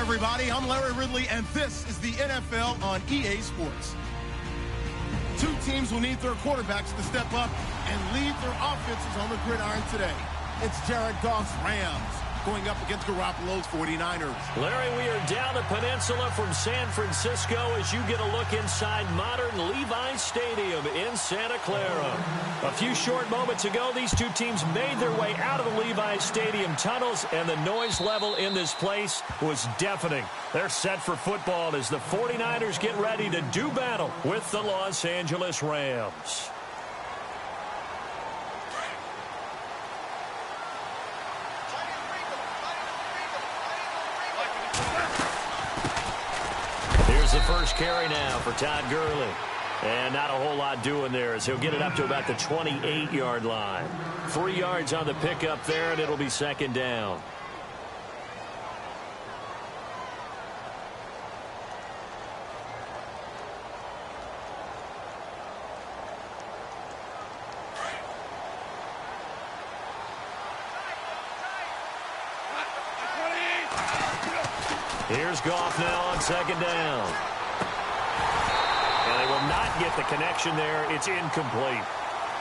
everybody. I'm Larry Ridley, and this is the NFL on EA Sports. Two teams will need their quarterbacks to step up and lead their offenses on the gridiron today. It's Jared Goff's Rams going up against Garoppolo's 49ers. Larry, we are down the peninsula from San Francisco as you get a look inside modern Levi's Stadium in Santa Clara. A few short moments ago, these two teams made their way out of the Levi's Stadium tunnels, and the noise level in this place was deafening. They're set for football as the 49ers get ready to do battle with the Los Angeles Rams. The first carry now for Todd Gurley. And not a whole lot doing there as he'll get it up to about the 28-yard line. 3 yards on the pickup there, and it'll be second down. Here's Goff now on second down. And they will not get the connection there. It's incomplete.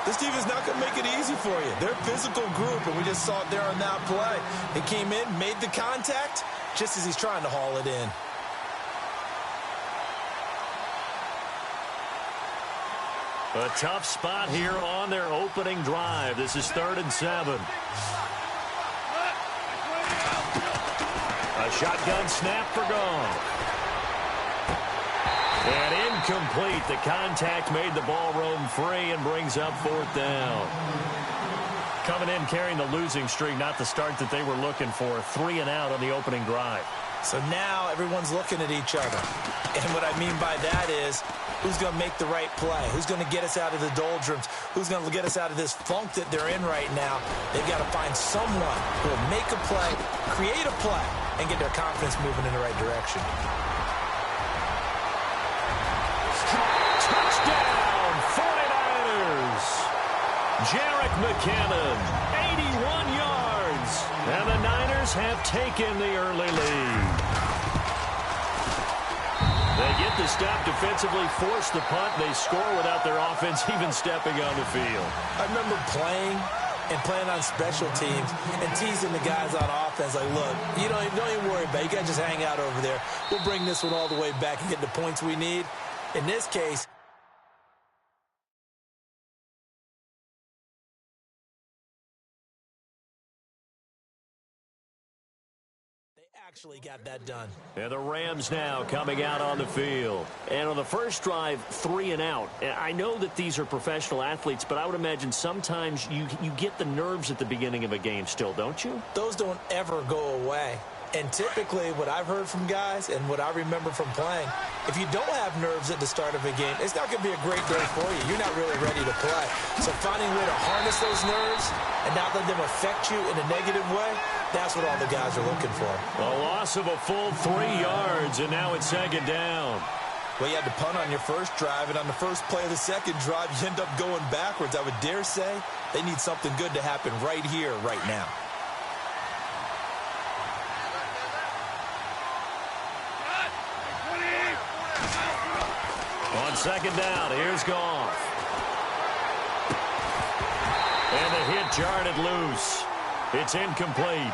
This team is not going to make it easy for you. They're a physical group, and we just saw it there on that play. They came in, made the contact, just as he's trying to haul it in. A tough spot here on their opening drive. This is 3rd and 7. A shotgun snap for Goff. And incomplete. The contact made the ball roam free and brings up 4th down. Coming in carrying the losing streak, not the start that they were looking for. 3 and out on the opening drive. So now everyone's looking at each other. And what I mean by that is, who's going to make the right play? Who's going to get us out of the doldrums? Who's going to get us out of this funk that they're in right now? They've got to find someone who will make a play, create a play, and get their confidence moving in the right direction. Touchdown, 49ers! Jerick McKinnon, 81 yards. And the Niners have taken the early lead. They get the stop defensively, force the punt. They score without their offense even stepping on the field. I remember playing on special teams and teasing the guys on offense like, look, you don't even worry about it. You guys just hang out over there. We'll bring this one all the way back and get the points we need. In this case, actually got that done. And the Rams now coming out on the field. And on the first drive, 3 and out. And I know that these are professional athletes, but I would imagine sometimes you get the nerves at the beginning of a game still, don't you? Those don't ever go away. And typically what I've heard from guys and what I remember from playing, if you don't have nerves at the start of a game, it's not going to be a great day for you. You're not really ready to play. So finding a way to harness those nerves and not let them affect you in a negative way, that's what all the guys are looking for. A loss of a full 3 yards, and now it's second down. Well, you had to punt on your first drive, and on the first play of the second drive, you end up going backwards. I would dare say they need something good to happen right here, right now. On second down, here's Goff. And the hit jarred it loose. It's incomplete.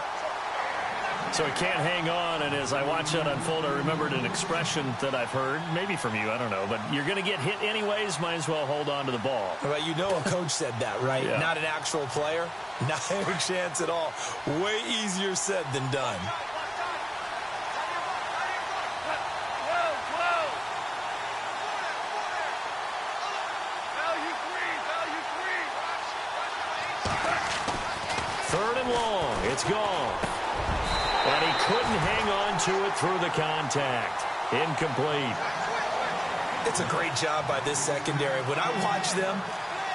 So he can't hang on, and as I watch that unfold, I remembered an expression that I've heard, maybe from you, I don't know, but you're going to get hit anyways, might as well hold on to the ball. Well, you know a coach said that, right? Yeah. Not an actual player. Not a chance at all. Way easier said than done. Third and long. It's gone. And he couldn't hang on to it through the contact. Incomplete. It's a great job by this secondary. When I watch them,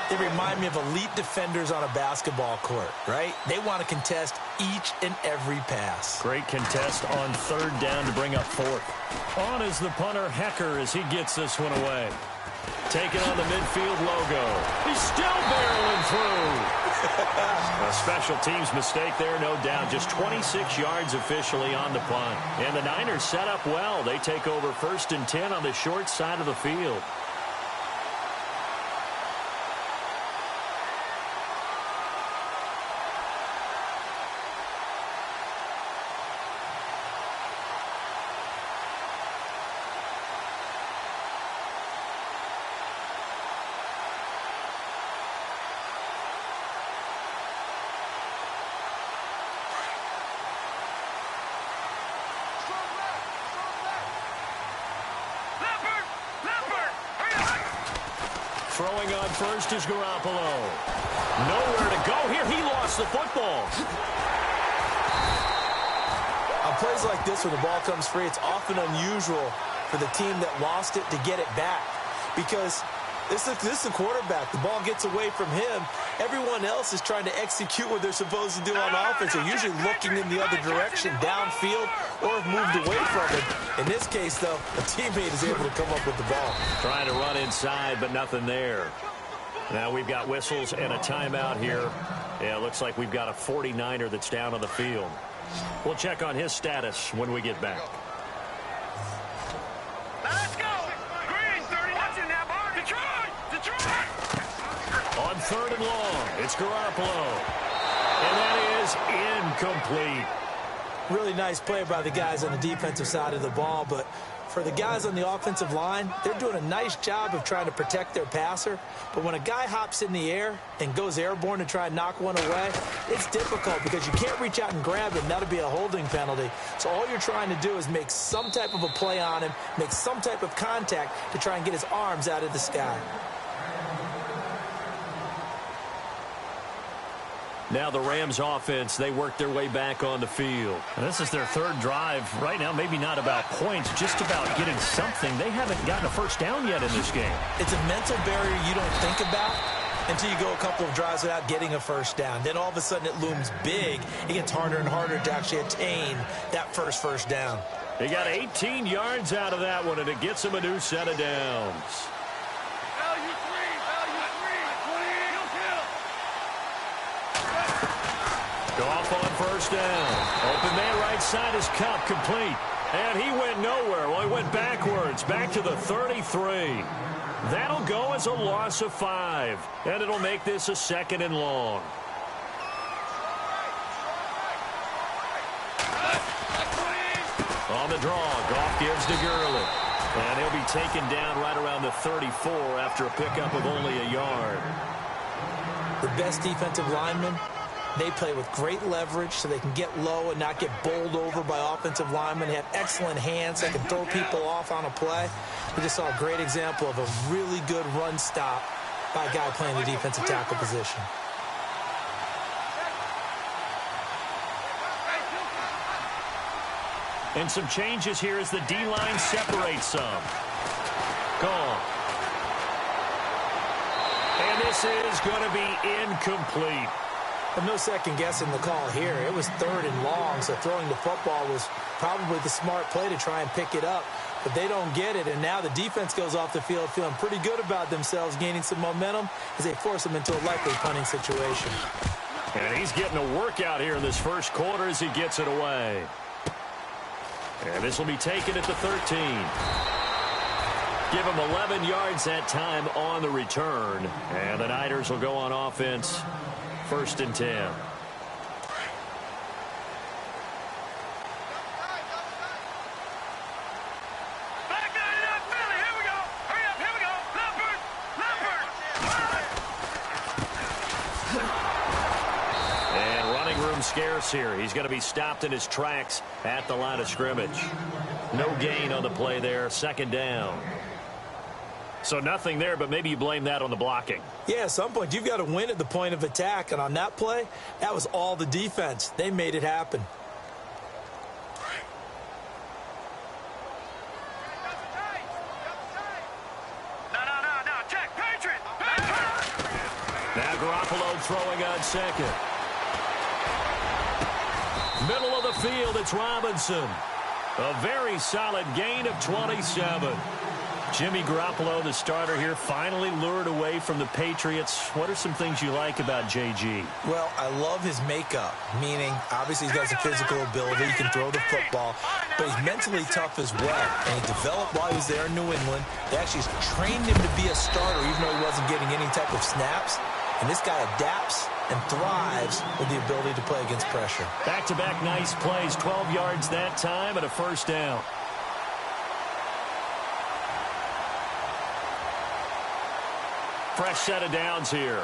they remind me of elite defenders on a basketball court, right? They want to contest each and every pass. Great contest on third down to bring up 4th. On is the punter, Hecker, as he gets this one away. Taking on the midfield logo. He's still barreling through. A special teams mistake there, no doubt. Just 26 yards officially on the punt. And the Niners set up well. They take over 1st and 10 on the short side of the field. Throwing on first is Garoppolo. Nowhere to go here. He lost the football. On plays like this where the ball comes free, it's often unusual for the team that lost it to get it back. Because this is the quarterback. The ball gets away from him. Everyone else is trying to execute what they're supposed to do on offense. They're usually looking in the other direction, downfield, or have moved away from it. In this case, though, a teammate is able to come up with the ball. Trying to run inside, but nothing there. Now we've got whistles and a timeout here. Yeah, it looks like we've got a 49er that's down on the field. We'll check on his status when we get back. Let's go! Green, 30, watching now, bar. Detroit! On 3rd and long, it's Garoppolo. And that is incomplete. Really nice play by the guys on the defensive side of the ball, but for the guys on the offensive line, they're doing a nice job of trying to protect their passer. But when a guy hops in the air and goes airborne to try and knock one away, it's difficult because you can't reach out and grab him. That'll be a holding penalty. So all you're trying to do is make some type of a play on him, make some type of contact to try and get his arms out of the sky. Now the Rams offense, they work their way back on the field. And this is their 3rd drive. Right now, maybe not about points, just about getting something. They haven't gotten a first down yet in this game. It's a mental barrier you don't think about until you go a couple of drives without getting a first down. Then all of a sudden it looms big. It gets harder and harder to actually attain that first down. They got 18 yards out of that one, and it gets them a new set of downs. Goff on 1st down. Open man right side is Cup, complete. And he went nowhere. Well, he went backwards, back to the 33. That'll go as a loss of 5. And it'll make this a 2nd and long. On the draw, Goff gives to Gurley. And he'll be taken down right around the 34 after a pickup of only a yard. The best defensive linemen, they play with great leverage so they can get low and not get bowled over by offensive linemen. They have excellent hands. They can throw people off on a play. We just saw a great example of a really good run stop by a guy playing the defensive tackle position. And some changes here as the D-line separates some. Gone. And this is going to be incomplete. But no second guessing the call here. It was 3rd and long, so throwing the football was probably the smart play to try and pick it up. But they don't get it, and now the defense goes off the field feeling pretty good about themselves, gaining some momentum as they force them into a likely punting situation. And he's getting a workout here in this first quarter as he gets it away. And this will be taken at the 13. Give him 11 yards that time on the return. And the Niners will go on offense. 1st and 10. And running room scarce here. He's going to be stopped in his tracks at the line of scrimmage. No gain on the play there. 2nd down. So nothing there, but maybe you blame that on the blocking. Yeah, at some point, you've got to win at the point of attack. And on that play, that was all the defense. They made it happen. No. Check. Patriot. Now Garoppolo throwing on 2nd. Middle of the field, it's Robinson. A very solid gain of 27. Jimmy Garoppolo, the starter here, finally lured away from the Patriots. What are some things you like about JG? Well, I love his makeup, meaning obviously he's got some physical ability. He can throw the football, but he's mentally tough as well. And he developed while he was there in New England. They actually trained him to be a starter, even though he wasn't getting any type of snaps. And this guy adapts and thrives with the ability to play against pressure. Back-to-back nice plays, 12 yards that time and a first down. Fresh set of downs here.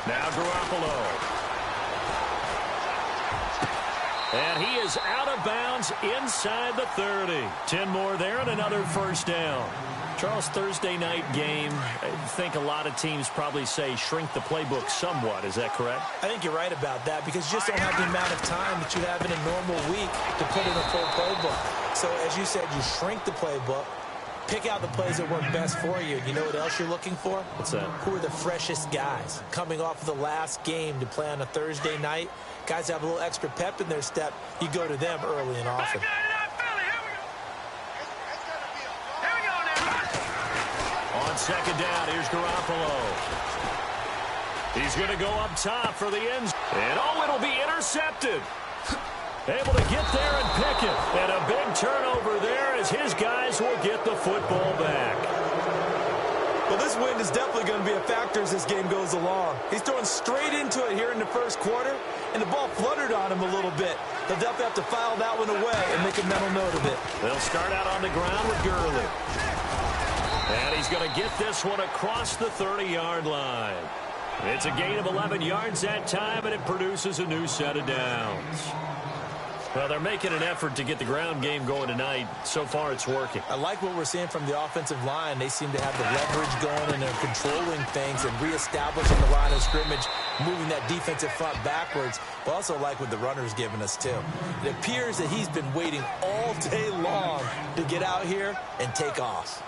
Now Garoppolo. And he is out of bounds inside the 30. 10 more there and another first down. Charles, Thursday night game, I think a lot of teams probably say shrink the playbook somewhat. Is that correct? I think you're right about that because you just don't have the amount of time that you have in a normal week to put in a full playbook. So, as you said, you shrink the playbook, pick out the plays that work best for you. You know what else you're looking for? What's that? Who are the freshest guys coming off of the last game to play on a Thursday night? Guys have a little extra pep in their step. You go to them early and often. On second down, here's Garoppolo. He's going to go up top for the end zone. And, oh, it'll be intercepted. Able to get there and pick it. And a big turnover there as his guys will get the football back. Well, this wind is definitely going to be a factor as this game goes along. He's throwing straight into it here in the first quarter, and the ball fluttered on him a little bit. They'll definitely have to file that one away and make a mental note of it. They'll start out on the ground with Gurley. And he's going to get this one across the 30-yard line. It's a gain of 11 yards that time, and it produces a new set of downs. Well, they're making an effort to get the ground game going tonight. So far, it's working. I like what we're seeing from the offensive line. They seem to have the leverage going, and they're controlling things and reestablishing the line of scrimmage, moving that defensive front backwards. But also like what the runner's giving us, too. It appears that he's been waiting all day long to get out here and take off.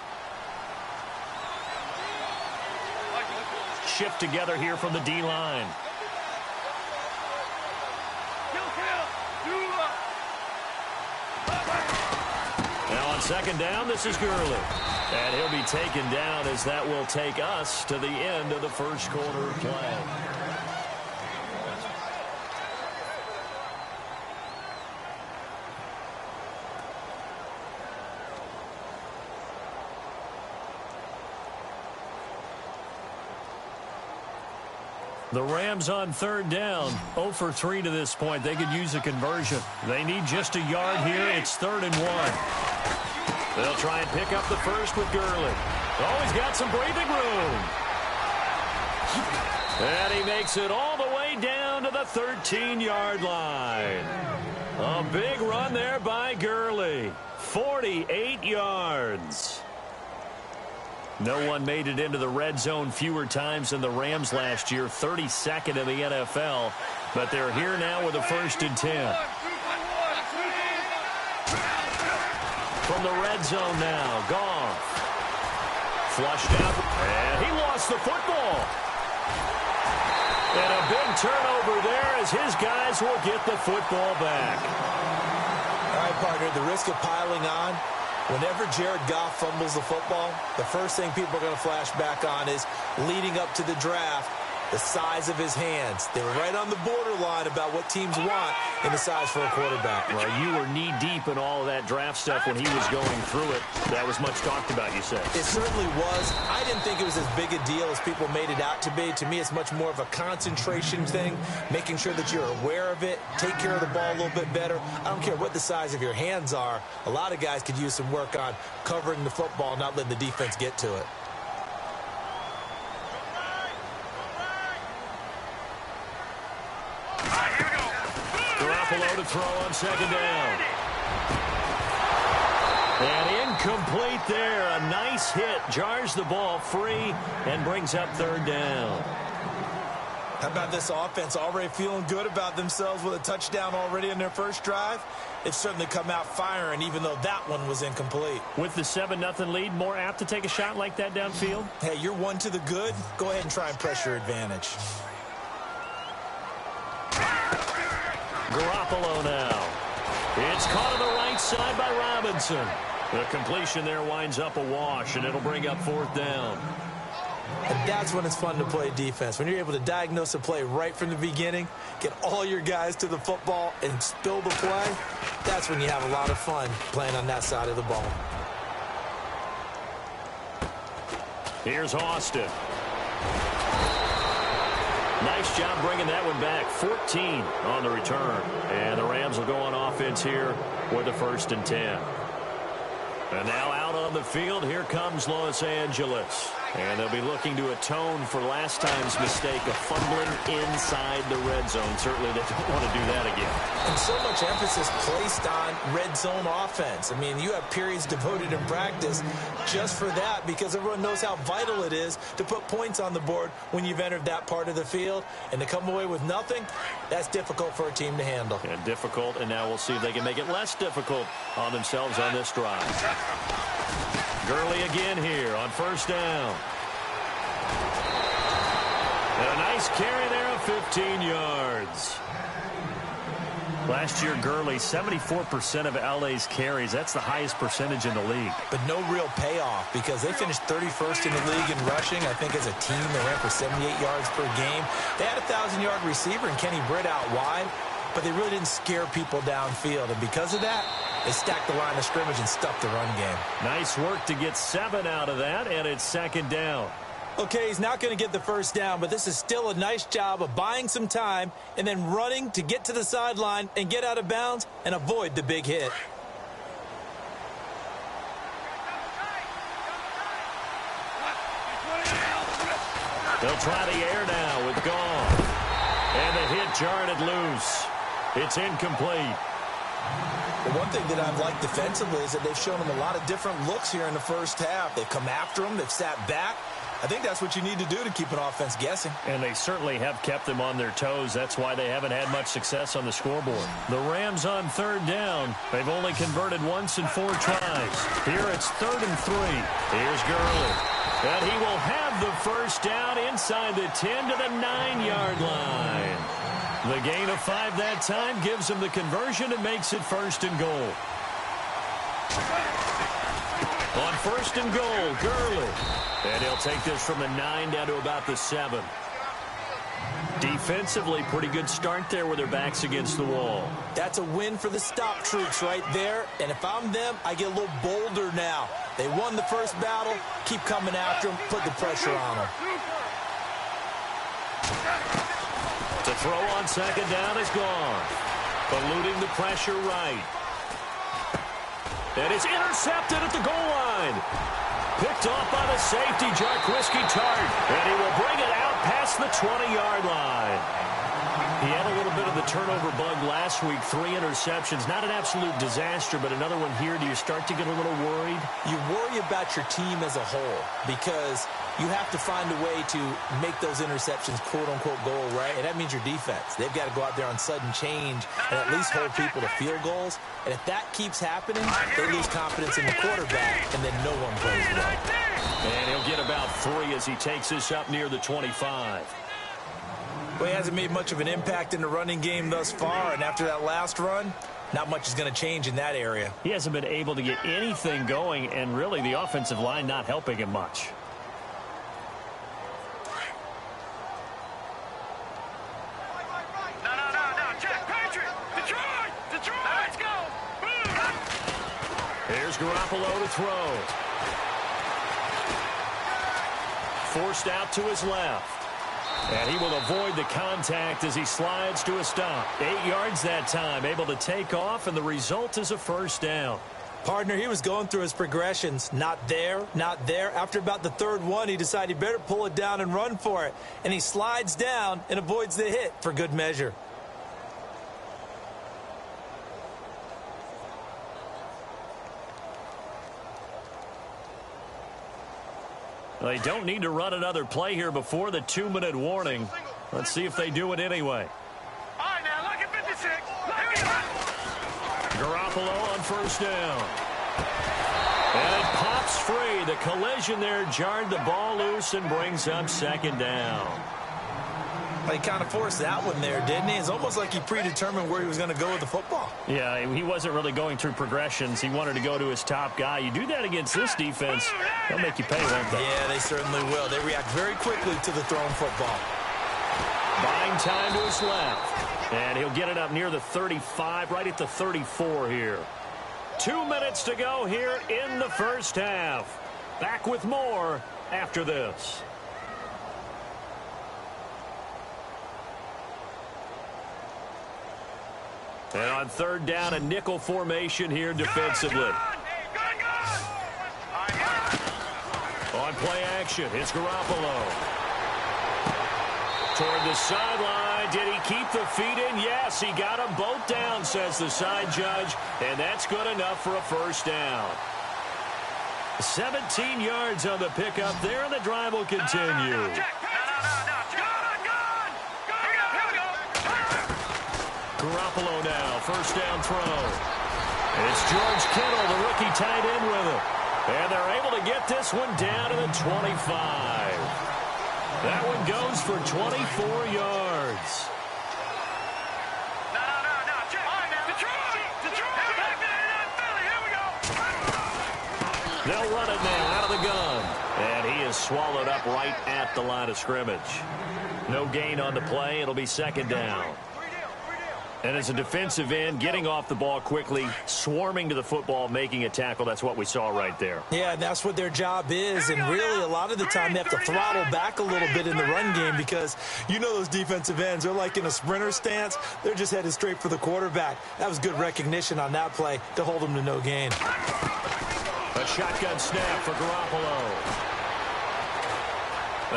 Shift together here from the D-line. Now on second down, this is Gurley. And he'll be taken down as that will take us to the end of the first quarter of play. The Rams on third down, 0 for 3 to this point. They could use a conversion. They need just a yard here. It's 3rd and 1. They'll try and pick up the first with Gurley. Oh, he's got some breathing room. And he makes it all the way down to the 13-yard line. A big run there by Gurley. 48 yards. No one made it into the red zone fewer times than the Rams last year, 32nd in the NFL. But they're here now with a 1st and 10. From the red zone now, Goff. Flushed out, and he lost the football. And a big turnover there as his guys will get the football back. All right, partner, the risk of piling on. Whenever Jared Goff fumbles the football, the first thing people are going to flash back on is leading up to the draft, the size of his hands. They were right on the borderline about what teams want in the size for a quarterback. Well, you were knee-deep in all of that draft stuff when he was going through it. That was much talked about, you said. It certainly was. I didn't think it was as big a deal as people made it out to be. To me, it's much more of a concentration thing, making sure that you're aware of it, take care of the ball a little bit better. I don't care what the size of your hands are. A lot of guys could use some work on covering the football, not letting the defense get to it. Garoppolo to throw on second down. And incomplete there. A nice hit. Jars the ball free and brings up 3rd down. How about this offense already feeling good about themselves with a touchdown already in their first drive? They've certainly come out firing, even though that one was incomplete. With the 7-0 lead, more apt to take a shot like that downfield? Hey, you're one to the good. Go ahead and try and press your advantage. Garoppolo now. It's caught on the right side by Robinson. The completion there winds up a wash, and it'll bring up 4th down. And that's when it's fun to play defense. When you're able to diagnose a play right from the beginning, get all your guys to the football, and spill the play, that's when you have a lot of fun playing on that side of the ball. Here's Austin. Nice job bringing that one back. 14 on the return. And the Rams will go on offense here with a 1st and 10. And now out on the field, here comes Los Angeles. And they'll be looking to atone for last time's mistake of fumbling inside the red zone. Certainly they don't want to do that again. And so much emphasis placed on red zone offense. I mean, you have periods devoted in practice just for that because everyone knows how vital it is to put points on the board when you've entered that part of the field. And to come away with nothing, that's difficult for a team to handle. And difficult, and now we'll see if they can make it less difficult on themselves on this drive. Gurley again here on 1st down. And a nice carry there of 15 yards. Last year, Gurley, 74% of LA's carries. That's the highest percentage in the league. But no real payoff because they finished 31st in the league in rushing. I think as a team, they ran for 78 yards per game. They had a 1,000-yard receiver in Kenny Britt out wide, but they really didn't scare people downfield. And because of that, they stacked the line of scrimmage and stuffed the run game. Nice work to get 7 out of that, and it's 2nd down. Okay, he's not going to get the 1st down, but this is still a nice job of buying some time and then running to get to the sideline and get out of bounds and avoid the big hit. They'll try the air now with Gone. And the hit jarred it loose. It's incomplete. The one thing that I've liked defensively is that they've shown them a lot of different looks here in the 1st half. They've come after them. They've sat back. I think that's what you need to do to keep an offense guessing. And they certainly have kept them on their toes. That's why they haven't had much success on the scoreboard. The Rams on 3rd down. They've only converted once in 4 tries. Here it's 3rd and 3. Here's Gurley. And he will have the 1st down inside the 10 to the 9-yard line. The gain of 5 that time gives him the conversion and makes it 1st and goal. On 1st and goal, Gurley. And he'll take this from the 9 down to about the 7. Defensively, pretty good start there with their backs against the wall. That's a win for the stop troops right there. And if I'm them, I get a little bolder now. They won the 1st battle. Keep coming after them. Put the pressure on them. To throw on 2nd down is Gone. Eluding the pressure right. And it's intercepted at the goal line. Picked off by the safety, Jarquiski Tart. And he will bring it out past the 20-yard line. He had a little bit of the turnover bug last week. 3 interceptions. Not an absolute disaster, but another one here. Do you start to get a little worried? You worry about your team as a whole because you have to find a way to make those interceptions quote-unquote go away, and that means your defense. They've got to go out there on sudden change and at least hold people to field goals. And if that keeps happening, they lose confidence in the quarterback, and then no one plays well. And he'll get about 3 as he takes this up near the 25. Well, he hasn't made much of an impact in the running game thus far, and after that last run, not much is going to change in that area. He hasn't been able to get anything going, and really the offensive line not helping him much. Here's Garoppolo to throw. Forced out to his left. And he will avoid the contact as he slides to a stop. 8 yards that time, able to take off, and the result is a 1st down. Partner, he was going through his progressions. Not there, not there. After about the 3rd one, he decided he better pull it down and run for it. And he slides down and avoids the hit for good measure. They don't need to run another play here before the 2-minute warning. Let's see if they do it anyway. All right, now, look at 56. Garoppolo on 1st down. And it pops free. The collision there jarred the ball loose and brings up 2nd down. He kind of forced that one there, didn't he? It's almost like he predetermined where he was going to go with the football. Yeah, he wasn't really going through progressions. He wanted to go to his top guy. You do that against this defense, they'll make you pay, won't they? Yeah, they certainly will. They react very quickly to the thrown football. Buying time to his left. And he'll get it up near the 35, right at the 34 here. 2 minutes to go here in the first half. Back with more after this. And on third down, a nickel formation here defensively. On play action, it's Garoppolo. Toward the sideline. Did he keep the feet in? Yes, he got them both down, says the side judge. And that's good enough for a first down. 17 yards on the pickup there, and the drive will continue. Garoppolo now, first down throw. It's George Kittle, the rookie tight end with it. And they're able to get this one down to the 25. That one goes for 24 yards. They'll run it now out of the gun. And he is swallowed up right at the line of scrimmage. No gain on the play. It'll be second down. And as a defensive end, getting off the ball quickly, swarming to the football, making a tackle, that's what we saw right there. Yeah, and that's what their job is. And really, a lot of the time, they have to throttle back a little bit in the run game because you know those defensive ends, they're like in a sprinter stance. They're just headed straight for the quarterback. That was good recognition on that play to hold them to no gain. A shotgun snap for Garoppolo.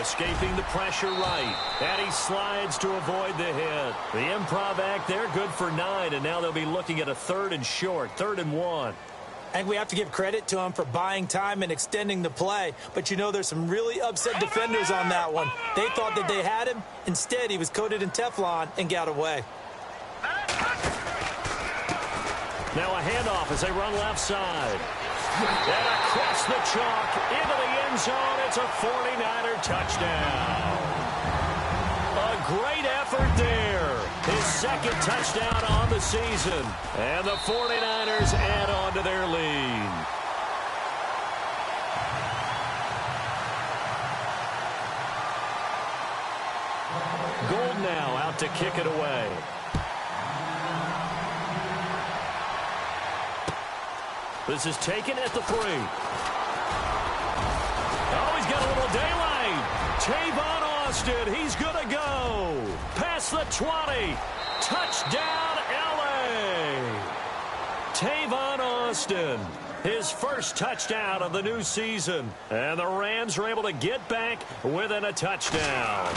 Escaping the pressure right. And he slides to avoid the hit. The improv act there, good for 9. And now they'll be looking at a 3rd and short, 3rd and 1. I think we have to give credit to him for buying time and extending the play. But, you know, there's some really upset defenders on that one. They thought that they had him. Instead, he was coated in Teflon and got away. Now a handoff as they run left side. And across the chalk, into the end zone, it's a 49er touchdown. A great effort there. His second touchdown on the season. And the 49ers add on to their lead. Gold now out to kick it away. This is taken at the 3. Oh, he's got a little daylight. Tavon Austin, he's going to go. Past the 20. Touchdown, L.A. Tavon Austin, his first touchdown of the new season. And the Rams are able to get back within a touchdown.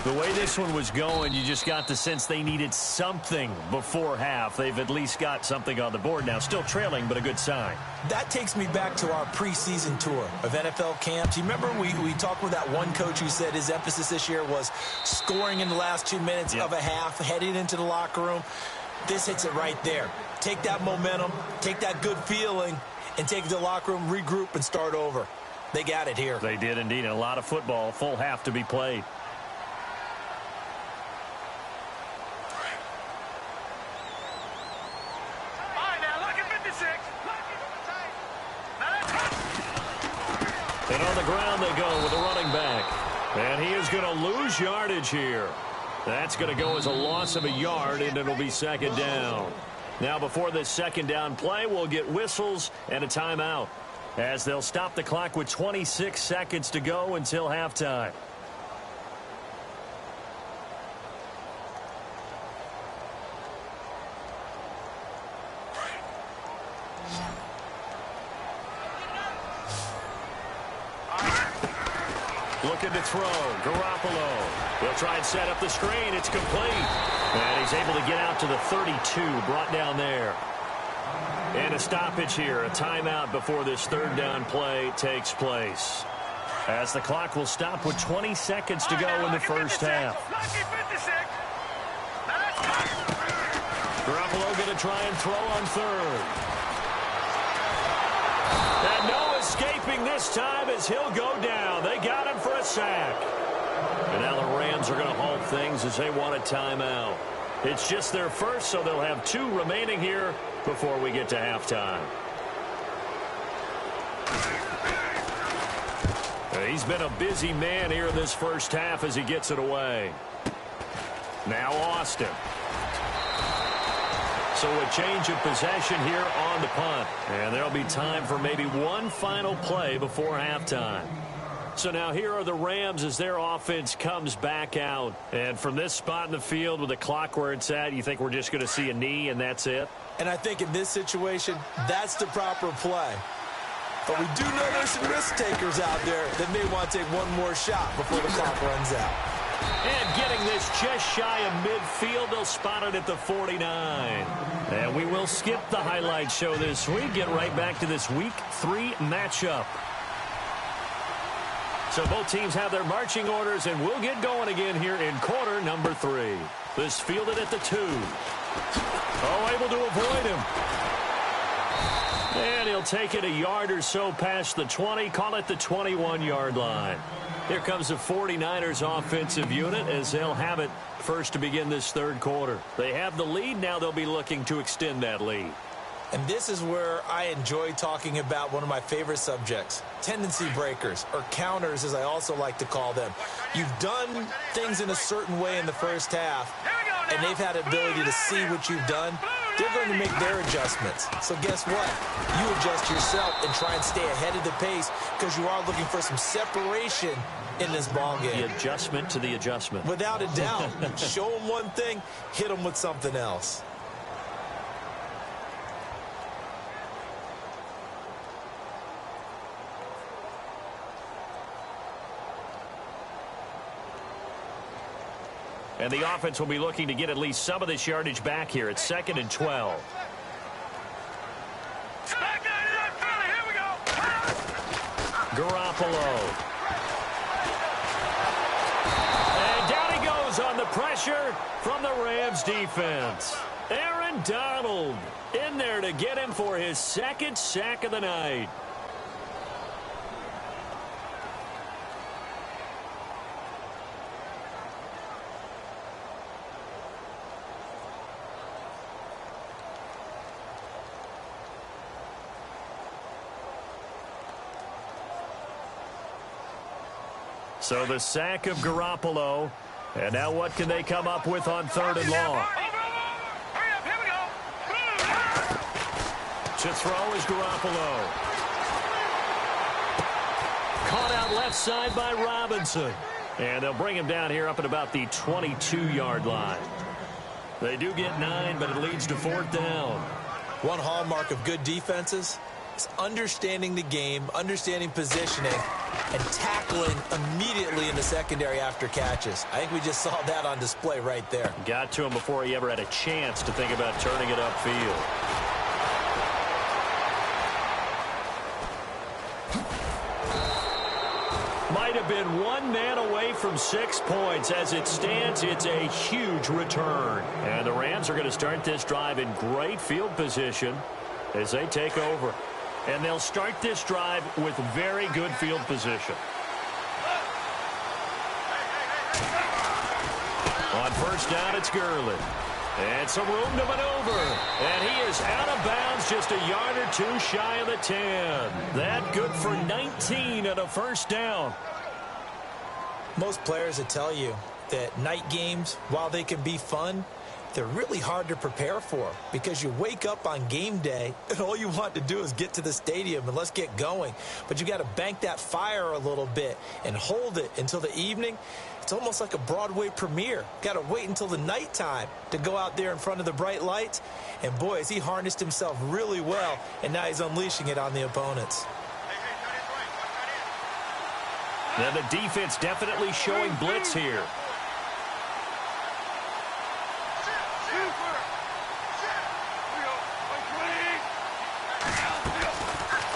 The way this one was going, you just got the sense they needed something before half. They've at least got something on the board now. Still trailing, but a good sign. That takes me back to our preseason tour of NFL camps. You remember we talked with that one coach who said his emphasis this year was scoring in the last 2 minutes of a half, heading into the locker room. This hits it right there. Take that momentum, take that good feeling, and take it to the locker room, regroup, and start over. They got it here. They did indeed, and a lot of football, full half to be played. And on the ground they go with a running back. And he is going to lose yardage here. That's going to go as a loss of a yard, and it'll be second down. Now, before this second down play, we'll get whistles and a timeout as they'll stop the clock with 26 seconds to go until halftime. Looking to throw. Garoppolo. He'll try and set up the screen. It's complete. And he's able to get out to the 32. Brought down there. And a stoppage here. A timeout before this third down play takes place. As the clock will stop with 20 seconds to go in the first half. Garoppolo going to try and throw on third. And no escaping this time as he'll go down. They got him for a sack. And now the Rams are going to halt things as they want a timeout. It's just their first, so they'll have 2 remaining here before we get to halftime. He's been a busy man here in this first half as he gets it away. Now Austin. So a change of possession here on the punt. And there'll be time for maybe one final play before halftime. So now here are the Rams as their offense comes back out. And from this spot in the field with the clock where it's at, you think we're just going to see a knee and that's it? And I think in this situation, that's the proper play. But we do know there's some risk takers out there that may want to take one more shot before the clock runs out. And getting this just shy of midfield, they'll spot it at the 49. And we will skip the highlight show this week. Get right back to this Week 3 matchup. So both teams have their marching orders, and we'll get going again here in quarter number 3. This fielded at the 2. Oh, able to avoid him. And he'll take it a yard or so past the 20, call it the 21-yard line. Here comes the 49ers offensive unit as they'll have it first to begin this third quarter. They have the lead. Now they'll be looking to extend that lead. And this is where I enjoy talking about one of my favorite subjects, tendency breakers, or counters as I also like to call them. You've done things in a certain way in the first half, and they've had the ability to see what you've done. They're going to make their adjustments. So guess what? You adjust yourself and try and stay ahead of the pace because you are looking for some separation in this ball game. The adjustment to the adjustment. Without a doubt. Show them one thing, hit them with something else. And the offense will be looking to get at least some of this yardage back here. It's 2nd and 12. Garoppolo. And down he goes on the pressure from the Rams defense. Aaron Donald in there to get him for his 2nd sack of the night. So the sack of Garoppolo. And now what can they come up with on 3rd and long? To throw is Garoppolo. Caught out left side by Robinson. And they'll bring him down here up at about the 22-yard line. They do get 9, but it leads to 4th down. One hallmark of good defenses is understanding the game, understanding positioning, and tackling immediately in the secondary after catches. I think we just saw that on display right there. Got to him before he ever had a chance to think about turning it upfield. Might have been one man away from 6 points. As it stands, it's a huge return. And the Rams are going to start this drive in great field position as they take over. And they'll start this drive with very good field position. On 1st down, it's Gurley. And some room to maneuver. And he is out of bounds just a yard or 2 shy of the 10. That good for 19 and a 1st down. Most players will tell you that night games, while they can be fun, they're really hard to prepare for because you wake up on game day and all you want to do is get to the stadium and let's get going. But you got to bank that fire a little bit and hold it until the evening. It's almost like a Broadway premiere. Got to wait until the nighttime to go out there in front of the bright lights. And boy, has he harnessed himself really well, and now he's unleashing it on the opponents. Now the defense definitely showing blitz here.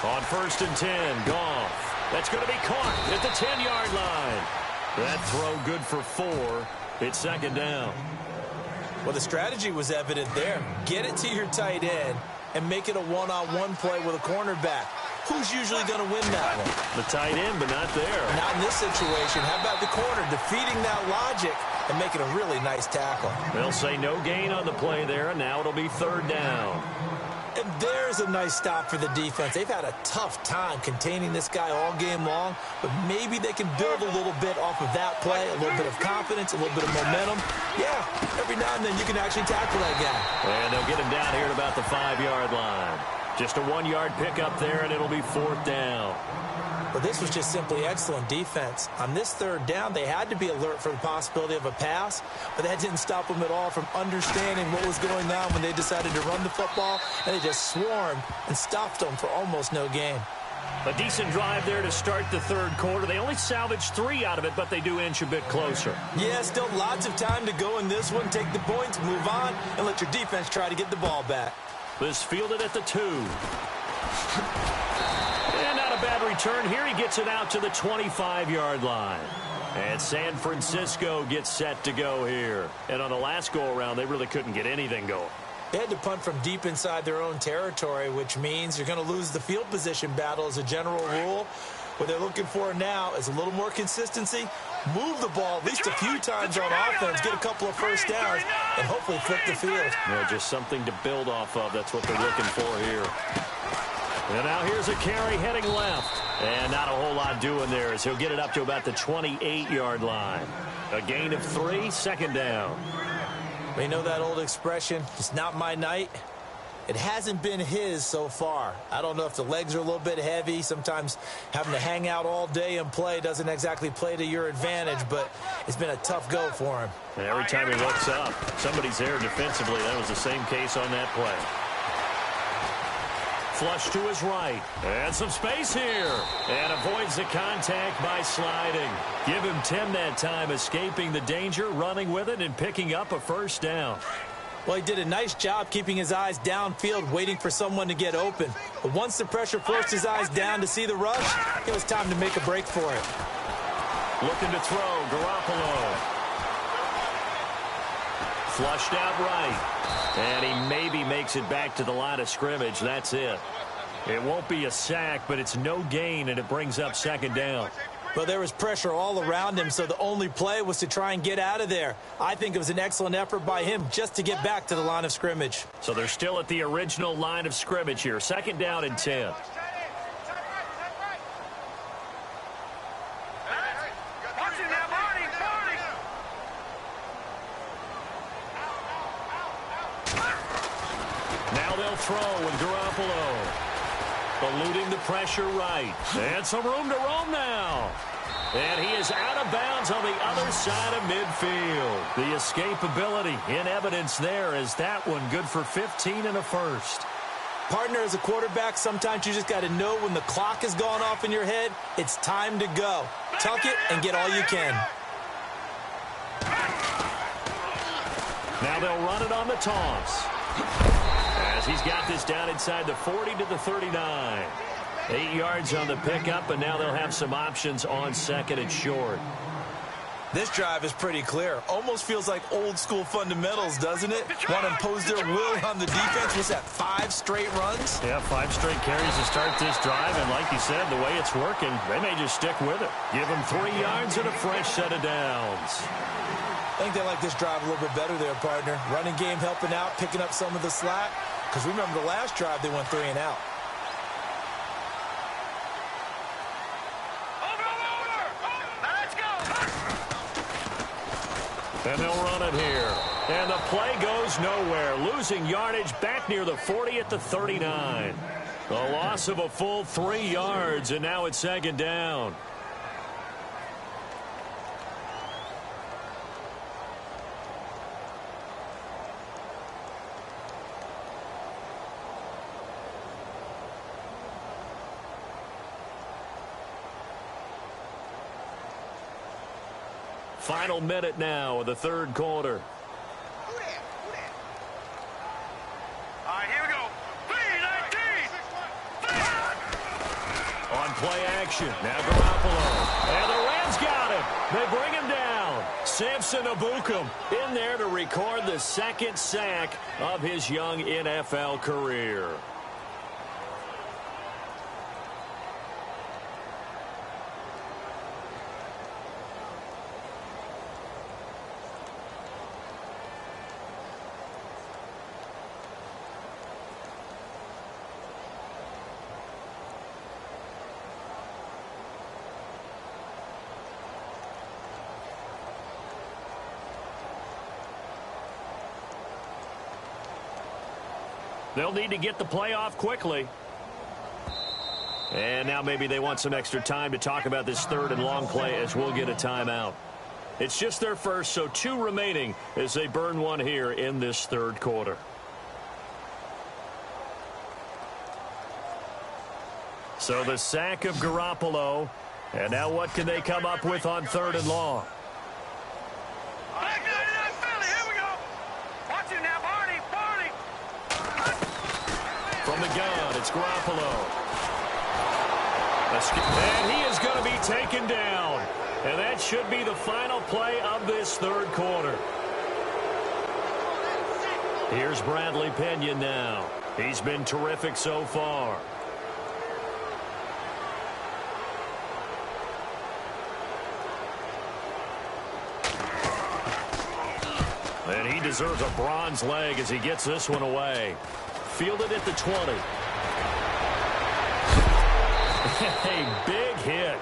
On 1st and 10, Goff. That's going to be caught at the 10-yard line. That throw good for 4. It's 2nd down. Well, the strategy was evident there. Get it to your tight end and make it a one-on-one play with a cornerback. who's usually going to win that one? The tight end, but not there. Not in this situation. How about the corner defeating that logic and making a really nice tackle? They'll say no gain on the play there, and now it'll be third down. And there's a nice stop for the defense. They've had a tough time containing this guy all game long, but maybe they can build a little bit off of that play, a little bit of confidence, a little bit of momentum. Yeah, every now and then you can actually tackle that guy. And they'll get him down here at about the 5-yard line. Just a 1-yard pickup there, and it'll be fourth down. But this was just simply excellent defense. On this third down, they had to be alert for the possibility of a pass, but that didn't stop them at all from understanding what was going on when they decided to run the football, and they just swarmed and stopped them for almost no gain. A decent drive there to start the third quarter. They only salvaged 3 out of it, but they do inch a bit closer. Yeah, still lots of time to go in this one. Take the points, move on, and let your defense try to get the ball back. This fielded at the 2. And not a bad return here. He gets it out to the 25-yard line. And San Francisco gets set to go here. And on the last go-around, they really couldn't get anything going. They had to punt from deep inside their own territory, which means you're going to lose the field position battle as a general rule. What they're looking for now is a little more consistency, move the ball at least a few times on offense, get a couple of first downs, and hopefully flip the field. Yeah, just something to build off of. That's what they're looking for here. And now here's a carry heading left. And not a whole lot doing there as he'll get it up to about the 28-yard line. A gain of 3, second down. You know that old expression, it's not my night? It hasn't been his so far. I don't know if the legs are a little bit heavy. Sometimes having to hang out all day and play doesn't exactly play to your advantage, but it's been a tough go for him. And every time he looks up, somebody's there defensively. That was the same case on that play. Flush to his right. And some space here. And avoids the contact by sliding. Give him 10 that time, escaping the danger, running with it, and picking up a first down. Well, he did a nice job keeping his eyes downfield, waiting for someone to get open. But once the pressure forced his eyes down to see the rush, it was time to make a break for it. Looking to throw, Garoppolo. Flushed out right. And he maybe makes it back to the line of scrimmage. That's it. It won't be a sack, but it's no gain, and it brings up second down. Well, there was pressure all around him, so the only play was to try and get out of there. I think it was an excellent effort by him just to get back to the line of scrimmage. So they're still at the original line of scrimmage here. Second down and 10. Now they'll throw with Garoppolo. Eluding the pressure right. And some room to roam now. And he is out of bounds on the other side of midfield. The escapability in evidence there as that one good for 15 and a first. Partner, as a quarterback, sometimes you just got to know when the clock has gone off in your head, it's time to go. Tuck it and get all you can. Now they'll run it on the toss. As he's got this down inside the 40 to the 39. 8 yards on the pickup, and now they'll have some options on second and short. This drive is pretty clear. Almost feels like old school fundamentals, doesn't it? Want to impose their will on the defense. Was that 5 straight runs? Yeah, 5 straight carries to start this drive, and like you said, the way it's working, they may just stick with it. Give them 3 yards and a fresh set of downs. I think they like this drive a little bit better there, partner. Running game helping out, picking up some of the slack. Because remember the last drive, they went 3 and out. And they'll run it here. And the play goes nowhere. Losing yardage back near the 40 at the 39. A loss of a full 3 yards, and now it's second down. Final minute now of the third quarter. All right, here we go. 3-19. On play action. Now Garoppolo. And the Rams got him. They bring him down. Samson Ebukam in there to record the second sack of his young NFL career. They'll need to get the play off quickly. And now maybe they want some extra time to talk about this third and long play as we'll get a timeout. It's just their first, so 2 remaining as they burn one here in this third quarter. So the sack of Garoppolo. And now what can they come up with on third and long? From the gun, it's Garoppolo. And he is going to be taken down. And that should be the final play of this third quarter. Here's Bradley Pinion now. He's been terrific so far. And he deserves a bronze leg as he gets this one away. Fielded at the 20. A big hit.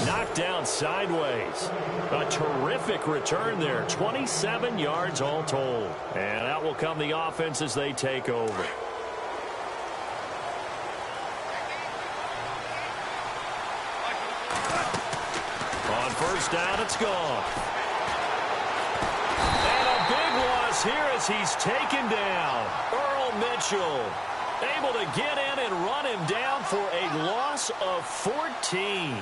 Knocked down sideways. A terrific return there. 27 yards all told. And out will come the offense as they take over. On first down, it's gone. And a big loss here as he's taken down. Earl Mitchell able to get in and run him down for a loss of 14.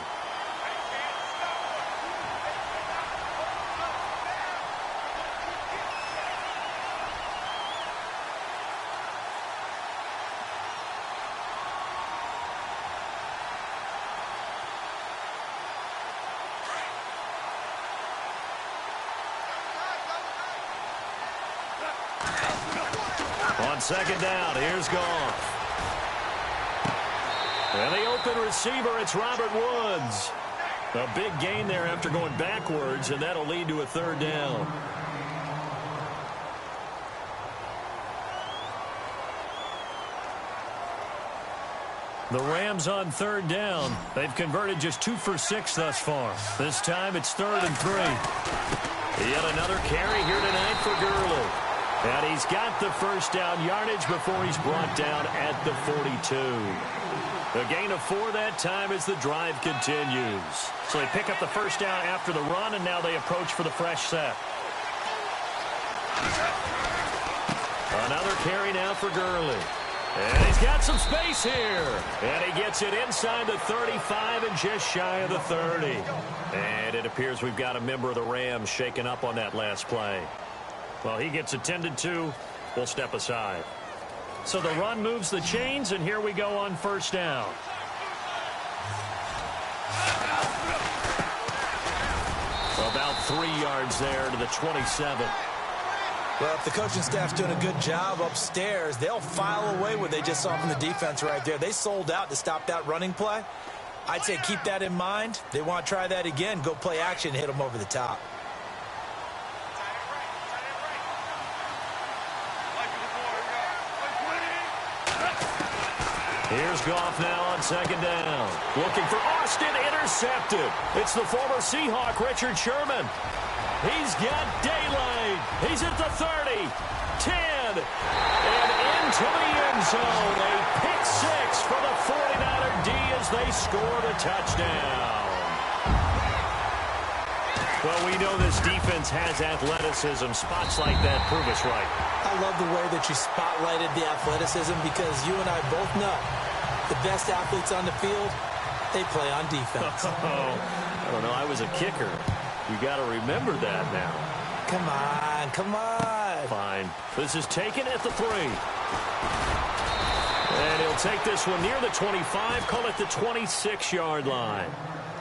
On second down, here's Goff. And the open receiver, it's Robert Woods. A big gain there after going backwards, and that'll lead to a third down. The Rams on third down. They've converted just 2 for 6 thus far. This time it's 3rd and 3. Yet another carry here tonight for Gurley. And he's got the first down yardage before he's brought down at the 42. A gain of 4 that time as the drive continues. So they pick up the first down after the run, and now they approach for the fresh set. Another carry now for Gurley. And he's got some space here. And he gets it inside the 35 and just shy of the 30. And it appears we've got a member of the Rams shaken up on that last play. Well, he gets attended to. We'll step aside. So the run moves the chains, and here we go on first down. About 3 yards there to the 27. Well, if the coaching staff's doing a good job upstairs, they'll file away what they just saw from the defense right there. They sold out to stop that running play. I'd say keep that in mind. They want to try that again. Go play action, hit them over the top. Here's Goff now on second down. Looking for Austin, intercepted. It's the former Seahawk, Richard Sherman. He's got daylight. He's at the 30, 10, and into the end zone. A pick 6 for the 49er D as they scored a touchdown. Well, we know this defense has athleticism. Spots like that prove us right. I love the way that you spotlighted the athleticism because you and I both know the best athletes on the field, they play on defense. I don't know. I was a kicker. You got to remember that now. Come on, come on. Fine. This is taken at the 3. And he'll take this one near the 25, call it the 26-yard line.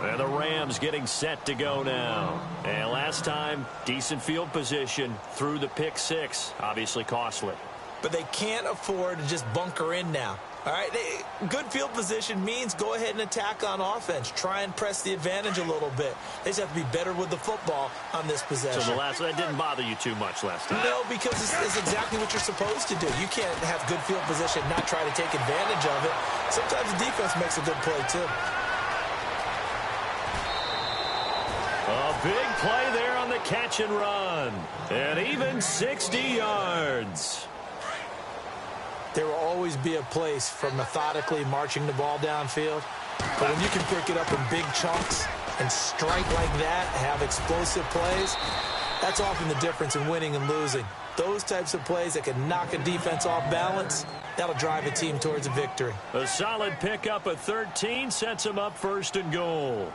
And the Rams getting set to go now. And last time, decent field position through the pick 6. Obviously costly. But they can't afford to just bunker in now. All right, good field position means go ahead and attack on offense. Try and press the advantage a little bit. They just have to be better with the football on this possession. So that didn't bother you too much last time? No, because it's exactly what you're supposed to do. You can't have good field position, not try to take advantage of it. Sometimes the defense makes a good play, too. A big play there on the catch and run. And even 60 yards. there will always be a place for methodically marching the ball downfield. But when you can pick it up in big chunks and strike like that, have explosive plays, that's often the difference in winning and losing. Those types of plays that can knock a defense off balance, that'll drive a team towards a victory. A solid pickup of 13 sets them up 1st and goal.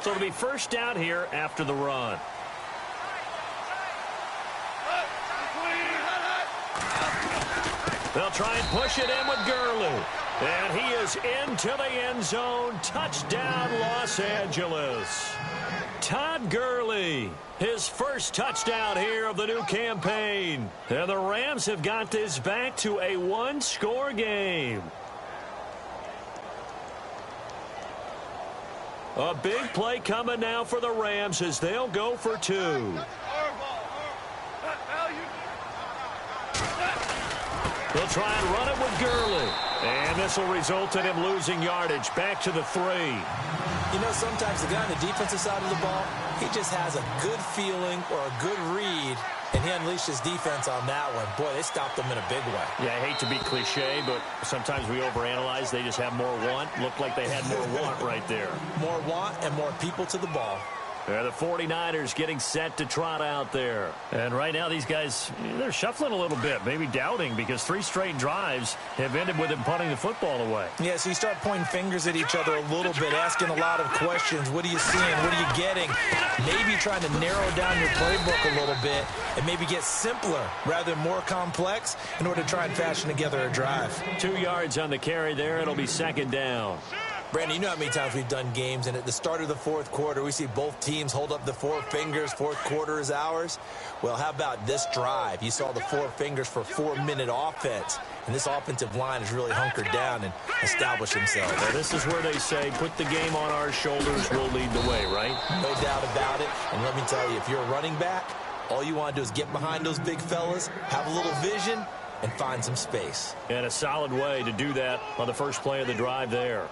So it'll be 1st down here after the run. They'll try and push it in with Gurley. And he is into the end zone. Touchdown, Los Angeles. Todd Gurley, his first touchdown here of the new campaign. And the Rams have got this back to a 1-score game. A big play coming now for the Rams as they'll go for 2. They'll try and run it with Gurley. And this will result in him losing yardage back to the 3. You know, sometimes the guy on the defensive side of the ball, he just has a good feeling or a good read, and he unleashed his defense on that one. Boy, they stopped him in a big way. Yeah, I hate to be cliche, but sometimes we overanalyze. They just have more want. Looked like they had more want right there. More want and more people to the ball. The 49ers getting set to trot out there. And right now these guys, they're shuffling a little bit, maybe doubting, because 3 straight drives have ended with them punting the football away. Yeah, so you start pointing fingers at each other a little bit, asking a lot of questions. What are you seeing? What are you getting? Maybe trying to narrow down your playbook a little bit and maybe get simpler rather than more complex in order to try and fashion together a drive. 2 yards on the carry there. It'll be 2nd down. Brandon, you know how many times we've done games, and at the start of the 4th quarter, we see both teams hold up the 4 fingers, 4th quarter is ours. Well, how about this drive? You saw the 4 fingers for 4-minute offense, and this offensive line has really hunkered down and established themselves. Well, this is where they say, put the game on our shoulders, we'll lead the way, right? No doubt about it, and let me tell you, if you're a running back, all you want to do is get behind those big fellas, have a little vision, and find some space. And a solid way to do that on the first play of the drive there.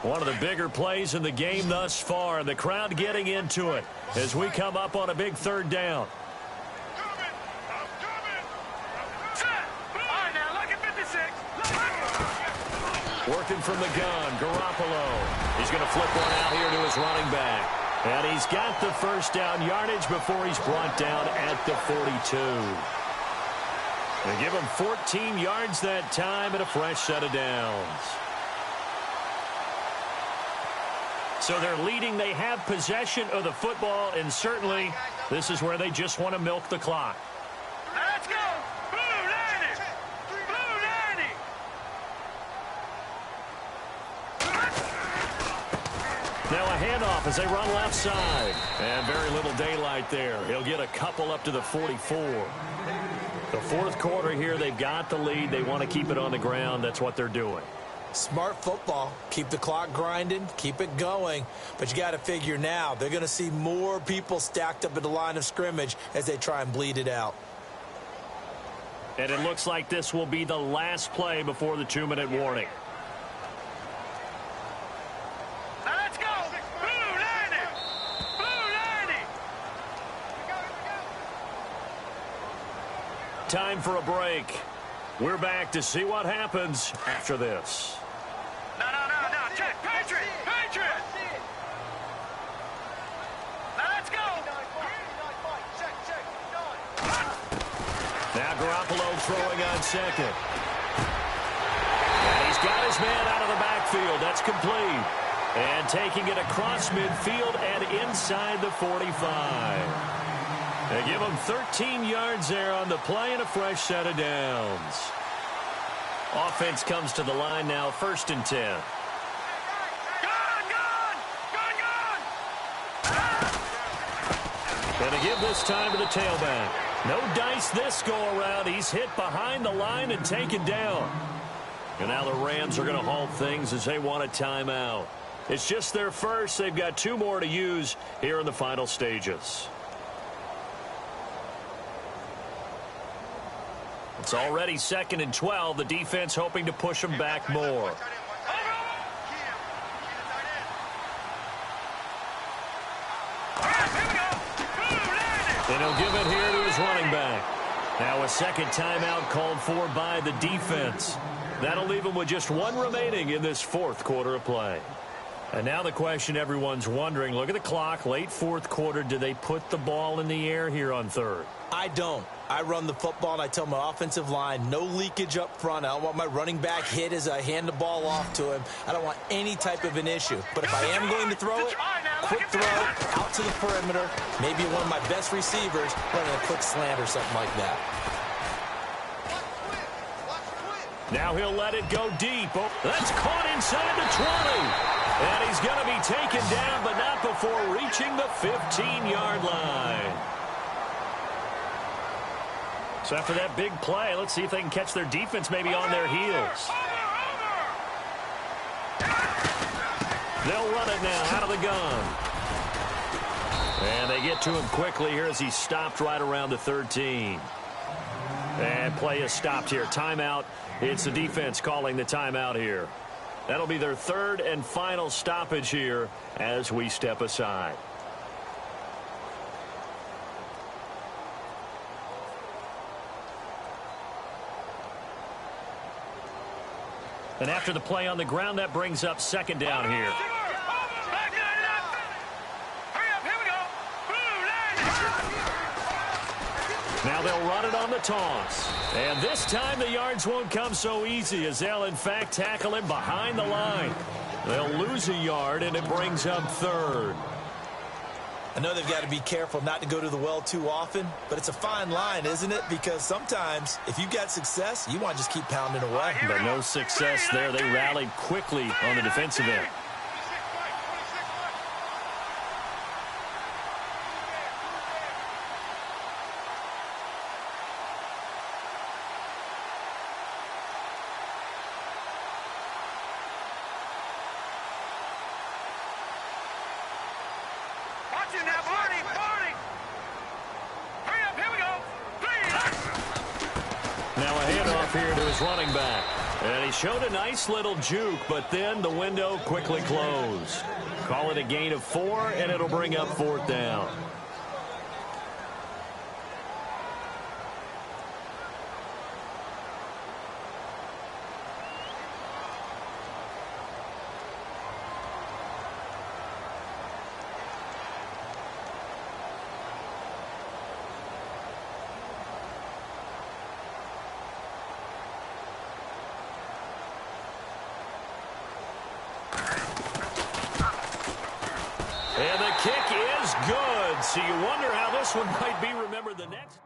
One of the bigger plays in the game thus far, and the crowd getting into it as we come up on a big 3rd down. Working from the gun, Garoppolo. He's going to flip one out here to his running back. And he's got the 1st down yardage before he's brought down at the 42. They give him 14 yards that time and a fresh set of downs. So they're leading. They have possession of the football, and certainly this is where they just want to milk the clock. Let's go! Blue 90! Blue 90! Now a handoff as they run left side. And very little daylight there. He'll get a couple up to the 44. The 4th quarter here, they've got the lead. They want to keep it on the ground. That's what they're doing. Smart football. Keep the clock grinding. Keep it going. But you got to figure now, they're going to see more people stacked up at the line of scrimmage as they try and bleed it out. And it looks like this will be the last play before the 2-minute warning. Let's go! Blue 90! Blue 90! Time for a break. We're back to see what happens after this. No. Check. Patriot! Patriot! Let's go! Now Garoppolo throwing on 2nd. And he's got his man out of the backfield. That's complete. And taking it across midfield and inside the 45. They give him 13 yards there on the play and a fresh set of downs. Offense comes to the line now, 1st and 10. And to give this time to the tailback. No dice this go-around. He's hit behind the line and taken down. And now the Rams are going to halt things as they want a timeout. It's just their first. They've got 2 more to use here in the final stages. It's already 2nd and 12. The defense hoping to push them back more. And he'll give it here to his running back. Now a second timeout called for by the defense. That'll leave him with just one remaining in this 4th quarter of play. And now the question everyone's wondering, look at the clock, late 4th quarter, do they put the ball in the air here on 3rd? I don't. I run the football, and I tell my offensive line, no leakage up front. I don't want my running back hit as I hand the ball off to him. I don't want any type of an issue. But if I am going to throw it, quick throw, out to the perimeter, maybe one of my best receivers running a quick slant or something like that. Now he'll let it go deep. Oh, that's caught inside the 20. And he's going to be taken down, but not before reaching the 15-yard line. So after that big play, let's see if they can catch their defense maybe on their heels. They'll run it now out of the gun. And they get to him quickly here as he stopped right around the 13. And play is stopped here. Timeout. It's the defense calling the timeout here. That'll be their 3rd and final stoppage here as we step aside. And after the play on the ground, that brings up 2nd down here. Now they'll run it on the toss. And this time the yards won't come so easy as they'll, in fact, tackle him behind the line. They'll lose a yard, and it brings up 3rd. I know they've got to be careful not to go to the well too often, but it's a fine line, isn't it? Because sometimes, if you've got success, you want to just keep pounding away. But no success there. They rallied quickly on the defensive end. Now a handoff here to his running back. And he showed a nice little juke, but then the window quickly closed. Call it a gain of 4, and it'll bring up 4th down. And the kick is good. So you wonder how this one might be remembered the next.